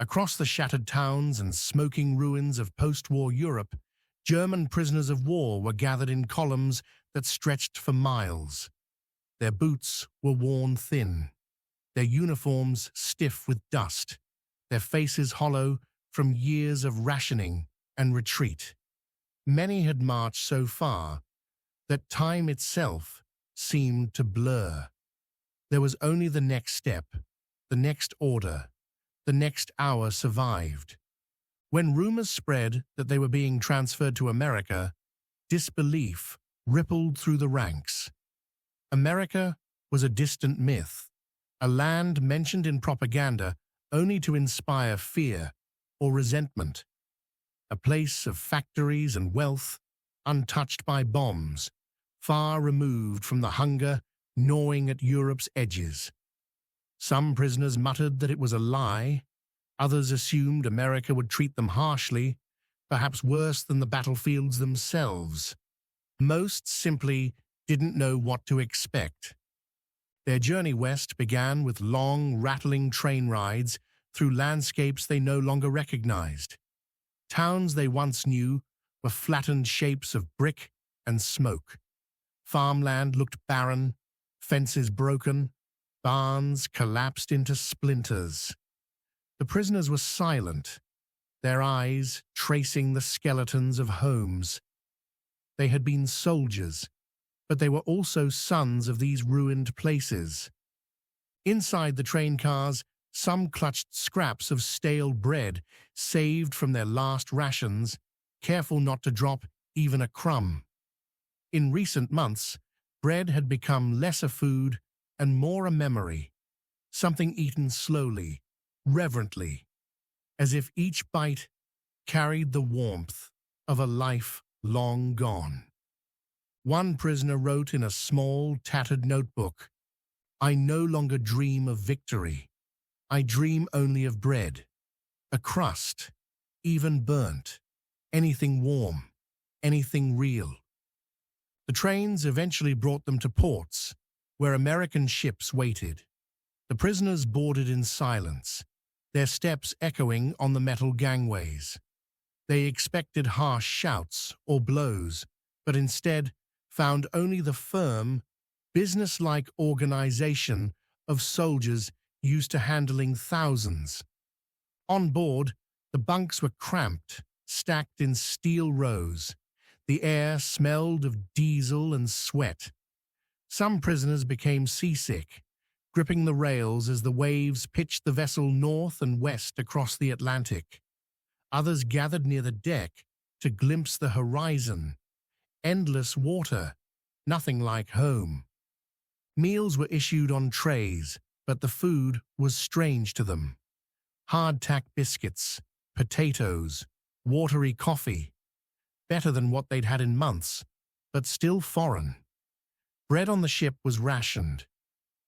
Across the shattered towns and smoking ruins of post-war Europe, German prisoners of war were gathered in columns that stretched for miles. Their boots were worn thin, their uniforms stiff with dust, their faces hollow from years of rationing and retreat. Many had marched so far that time itself seemed to blur. There was only the next step, the next order, the next hour survived. When rumors spread that they were being transferred to America, disbelief rippled through the ranks. America was a distant myth, a land mentioned in propaganda only to inspire fear or resentment, a place of factories and wealth, untouched by bombs, far removed from the hunger gnawing at Europe's edges. Some prisoners muttered that it was a lie, others assumed America would treat them harshly, perhaps worse than the battlefields themselves. Most simply didn't know what to expect. Their journey west began with long, rattling train rides through landscapes they no longer recognized. Towns they once knew were flattened shapes of brick and smoke. Farmland looked barren, fences broken, barns collapsed into splinters. The prisoners were silent, their eyes tracing the skeletons of homes. They had been soldiers, but they were also sons of these ruined places. Inside the train cars, some clutched scraps of stale bread saved from their last rations, careful not to drop even a crumb. In recent months, bread had become less a food and more a memory, something eaten slowly, reverently, as if each bite carried the warmth of a life long gone. One prisoner wrote in a small, tattered notebook, "I no longer dream of victory. I dream only of bread, a crust, even burnt, anything warm, anything real." The trains eventually brought them to ports, where American ships waited. The prisoners boarded in silence, their steps echoing on the metal gangways. They expected harsh shouts or blows, but instead found only the firm, business-like organization of soldiers used to handling thousands. On board, the bunks were cramped, stacked in steel rows. The air smelled of diesel and sweat. Some prisoners became seasick, gripping the rails as the waves pitched the vessel north and west across the Atlantic. Others gathered near the deck to glimpse the horizon. Endless water, nothing like home. Meals were issued on trays, but the food was strange to them. Hardtack biscuits, potatoes, watery coffee. Better than what they'd had in months, but still foreign. Bread on the ship was rationed,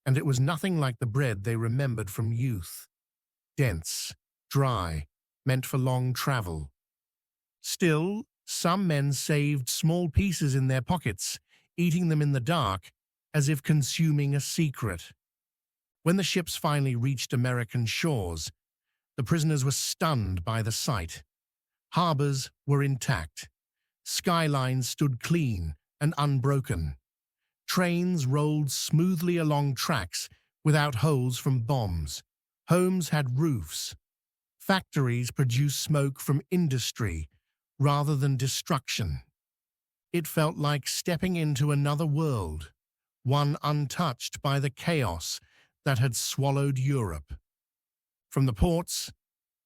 and it was nothing like the bread they remembered from youth. Dense, dry, meant for long travel. Still, some men saved small pieces in their pockets, eating them in the dark, as if consuming a secret. When the ships finally reached American shores, the prisoners were stunned by the sight. Harbors were intact. Skylines stood clean and unbroken. Trains rolled smoothly along tracks without holes from bombs. Homes had roofs. Factories produced smoke from industry rather than destruction. It felt like stepping into another world, one untouched by the chaos that had swallowed Europe. From the ports,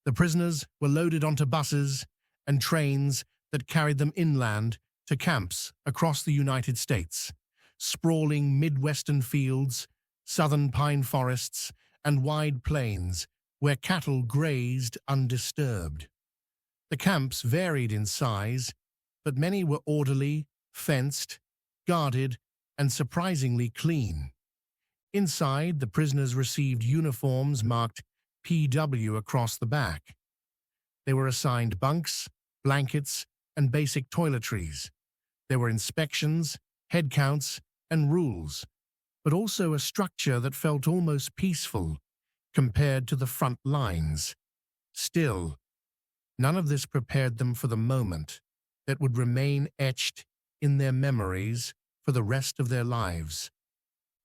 the prisoners were loaded onto buses and trains that carried them inland to camps across the United States, sprawling Midwestern fields, southern pine forests, and wide plains where cattle grazed undisturbed. The camps varied in size, but many were orderly, fenced, guarded, and surprisingly clean. Inside, the prisoners received uniforms marked PW across the back. They were assigned bunks, blankets, and basic toiletries. There were inspections, head counts, and rules, but also a structure that felt almost peaceful compared to the front lines. still, none of this prepared them for the moment that would remain etched in their memories for the rest of their lives.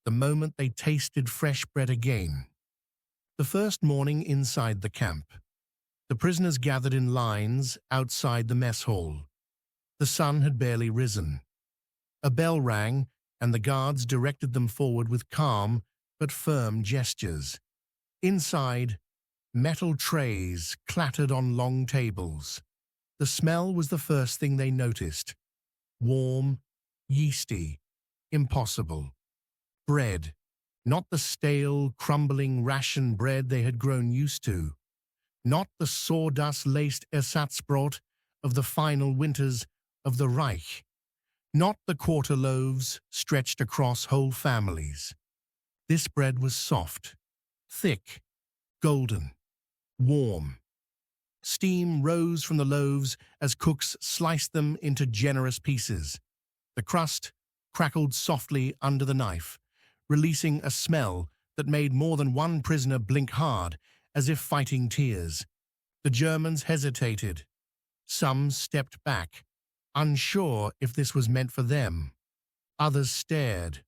The moment they tasted fresh bread again. The first morning inside the camp. The prisoners gathered in lines outside the mess hall. The sun had barely risen. A bell rang, and the guards directed them forward with calm but firm gestures. Inside, metal trays clattered on long tables. The smell was the first thing they noticed. Warm, yeasty, impossible. Bread, not the stale, crumbling ration bread they had grown used to. Not the sawdust-laced Ersatzbrot of the final winters of the Reich. Not the quarter loaves stretched across whole families. This bread was soft, thick, golden, warm. Steam rose from the loaves as cooks sliced them into generous pieces. The crust crackled softly under the knife, releasing a smell that made more than one prisoner blink hard, as if fighting tears. The Germans hesitated. Some stepped back, unsure if this was meant for them. Others stared,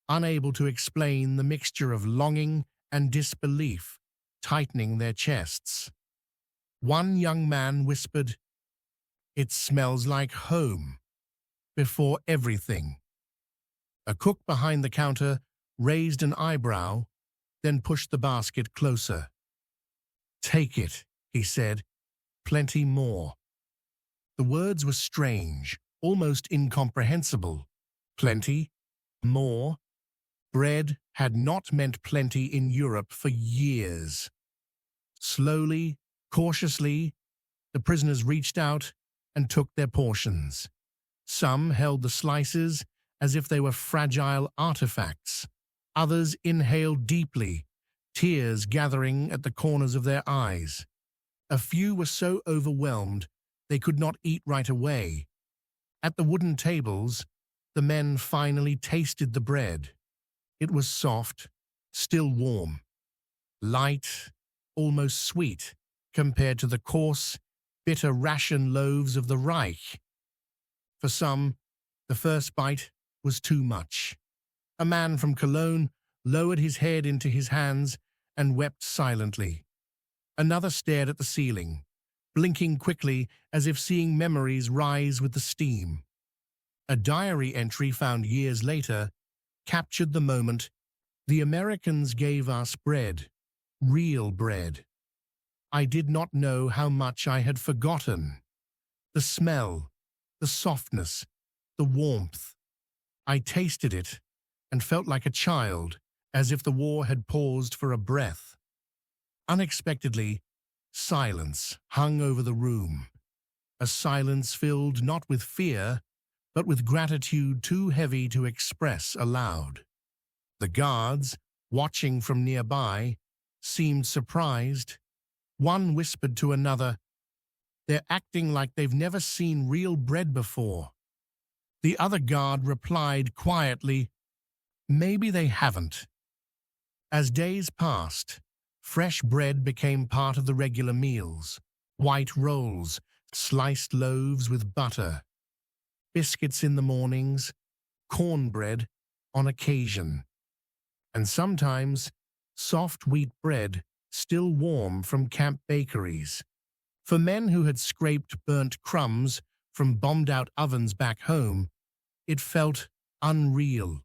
unable to explain the mixture of longing and disbelief tightening their chests. One young man whispered, "It smells like home," before everything. A cook behind the counter raised an eyebrow, then pushed the basket closer. "Take it," he said, "plenty more." The words were strange, almost incomprehensible. Plenty? More? Bread had not meant plenty in Europe for years. Slowly, cautiously, the prisoners reached out and took their portions. Some held the slices as if they were fragile artifacts. Others inhaled deeply, tears gathering at the corners of their eyes. A few were so overwhelmed they could not eat right away. At the wooden tables, the men finally tasted the bread. It was soft, still warm, light, almost sweet, compared to the coarse, bitter ration loaves of the Reich. For some, the first bite was too much. A man from Cologne lowered his head into his hands and wept silently. Another stared at the ceiling, blinking quickly as if seeing memories rise with the steam. A diary entry found years later captured the moment. "The Americans gave us bread, real bread. I did not know how much I had forgotten. The smell, the softness, the warmth. I tasted it and felt like a child, as if the war had paused for a breath." Unexpectedly, silence hung over the room. A silence filled not with fear, but with gratitude too heavy to express aloud. The guards, watching from nearby, seemed surprised. One whispered to another, "They're acting like they've never seen real bread before." The other guard replied quietly, "Maybe they haven't." As days passed, fresh bread became part of the regular meals. White rolls, sliced loaves with butter, biscuits in the mornings, cornbread on occasion, and sometimes soft wheat bread still warm from camp bakeries. For men who had scraped burnt crumbs from bombed-out ovens back home, it felt unreal.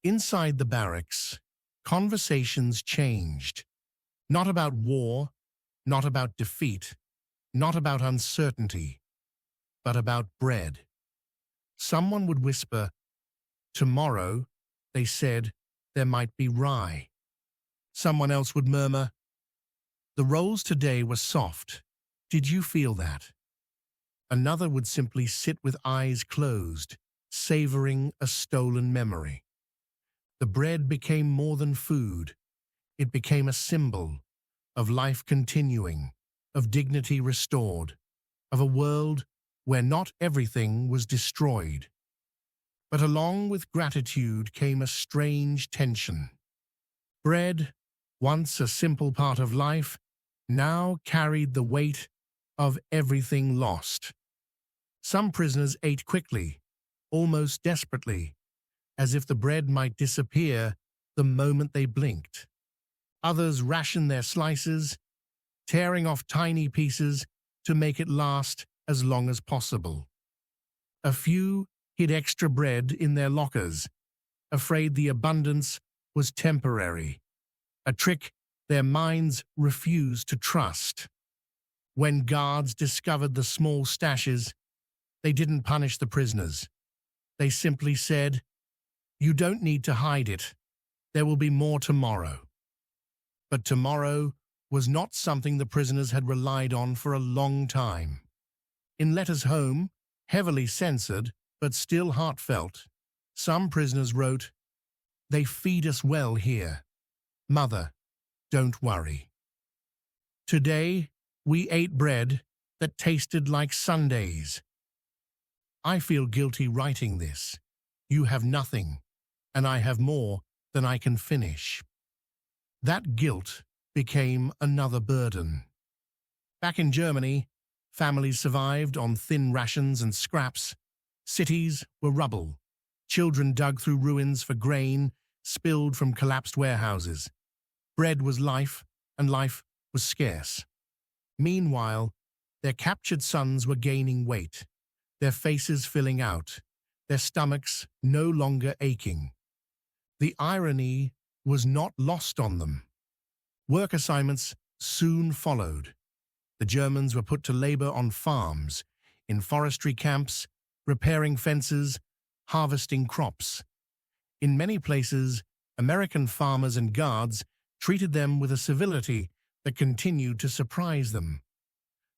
Inside the barracks, conversations changed. Not about war, not about defeat, not about uncertainty, but about bread. Someone would whisper, "Tomorrow," they said, "there might be rye." Someone else would murmur, "The rolls today were soft. Did you feel that?" Another would simply sit with eyes closed, savoring a stolen memory. The bread became more than food. It became a symbol of life continuing, of dignity restored, of a world where not everything was destroyed. But along with gratitude came a strange tension. Bread, once a simple part of life, now carried the weight of everything lost. Some prisoners ate quickly, almost desperately, as if the bread might disappear the moment they blinked. Others rationed their slices, tearing off tiny pieces to make it last as long as possible. A few hid extra bread in their lockers, afraid the abundance was temporary, a trick their minds refused to trust. When guards discovered the small stashes, they didn't punish the prisoners. They simply said, "You don't need to hide it. There will be more tomorrow." But tomorrow was not something the prisoners had relied on for a long time. In letters home, heavily censored but still heartfelt, some prisoners wrote, "They feed us well here. Mother, don't worry. Today, we ate bread that tasted like Sundays. I feel guilty writing this. You have nothing, and I have more than I can finish." That guilt became another burden. Back in Germany, families survived on thin rations and scraps. Cities were rubble. Children dug through ruins for grain spilled from collapsed warehouses. Bread was life, and life was scarce. Meanwhile, their captured sons were gaining weight, their faces filling out, their stomachs no longer aching. The irony was not lost on them. Work assignments soon followed. The Germans were put to labor on farms, in forestry camps, repairing fences, harvesting crops. In many places, American farmers and guards treated them with a civility that continued to surprise them.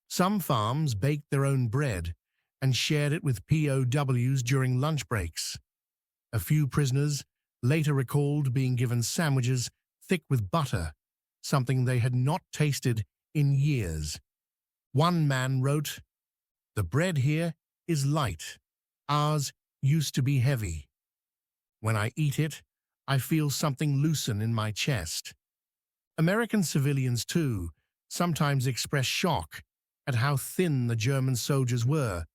Some farms baked their own bread and shared it with POWs during lunch breaks. A few prisoners later recalled being given sandwiches thick with butter, something they had not tasted in years. One man wrote, "The bread here is light. Ours used to be heavy. When I eat it, I feel something loosen in my chest." American civilians, too, sometimes express shock at how thin the German soldiers were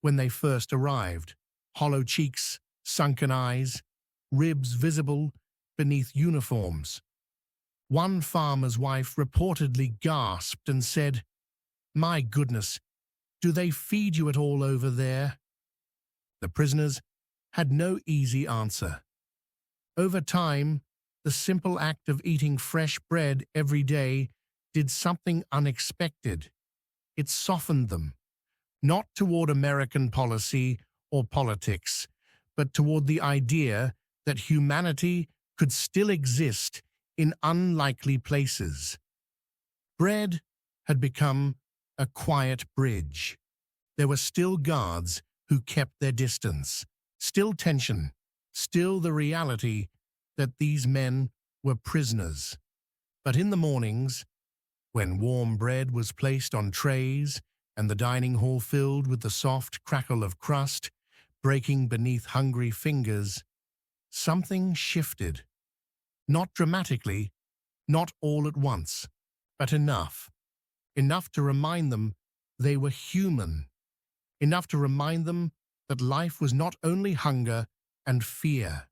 when they first arrived. Hollow cheeks, sunken eyes, ribs visible beneath uniforms. One farmer's wife reportedly gasped and said, "My goodness, do they feed you at all over there?" The prisoners had no easy answer. Over time, the simple act of eating fresh bread every day did something unexpected. It softened them, not toward American policy or politics, but toward the idea that humanity could still exist in unlikely places. Bread had become a quiet bridge. There were still guards who kept their distance, still tension, still the reality that these men were prisoners. But in the mornings, when warm bread was placed on trays and the dining hall filled with the soft crackle of crust breaking beneath hungry fingers, something shifted. Not dramatically, not all at once, but enough. Enough to remind them they were human. Enough to remind them that life was not only hunger and fear.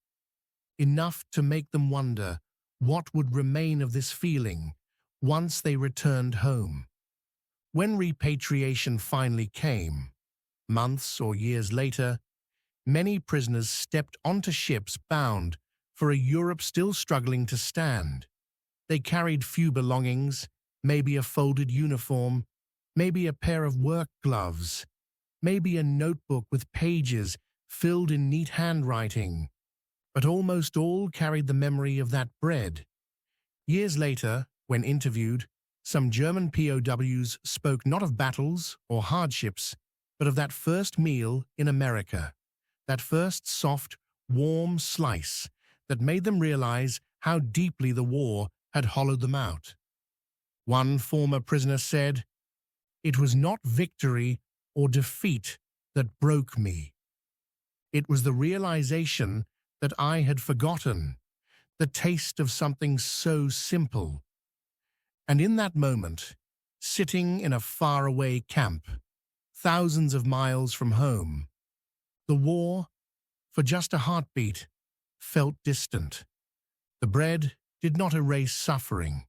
Enough to make them wonder what would remain of this feeling once they returned home. When repatriation finally came, months or years later, many prisoners stepped onto ships bound for a Europe still struggling to stand. They carried few belongings, maybe a folded uniform, maybe a pair of work gloves, maybe a notebook with pages filled in neat handwriting. But almost all carried the memory of that bread. Years later, when interviewed, some German POWs spoke not of battles or hardships, but of that first meal in America, that first soft, warm slice that made them realize how deeply the war had hollowed them out. One former prisoner said, "It was not victory or defeat that broke me. It was the realization that I had forgotten, the taste of something so simple." And in that moment, sitting in a faraway camp, thousands of miles from home. The war, for just a heartbeat, felt distant. The bread did not erase suffering.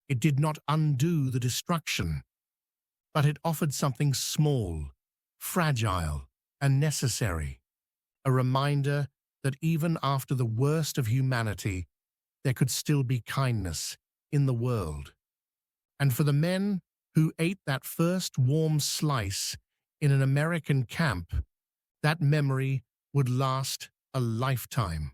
It did not undo the destruction. But it offered something small, fragile, and necessary. A reminder that even after the worst of humanity, there could still be kindness in the world. And for the men who ate that first warm slice in an American camp, that memory would last a lifetime.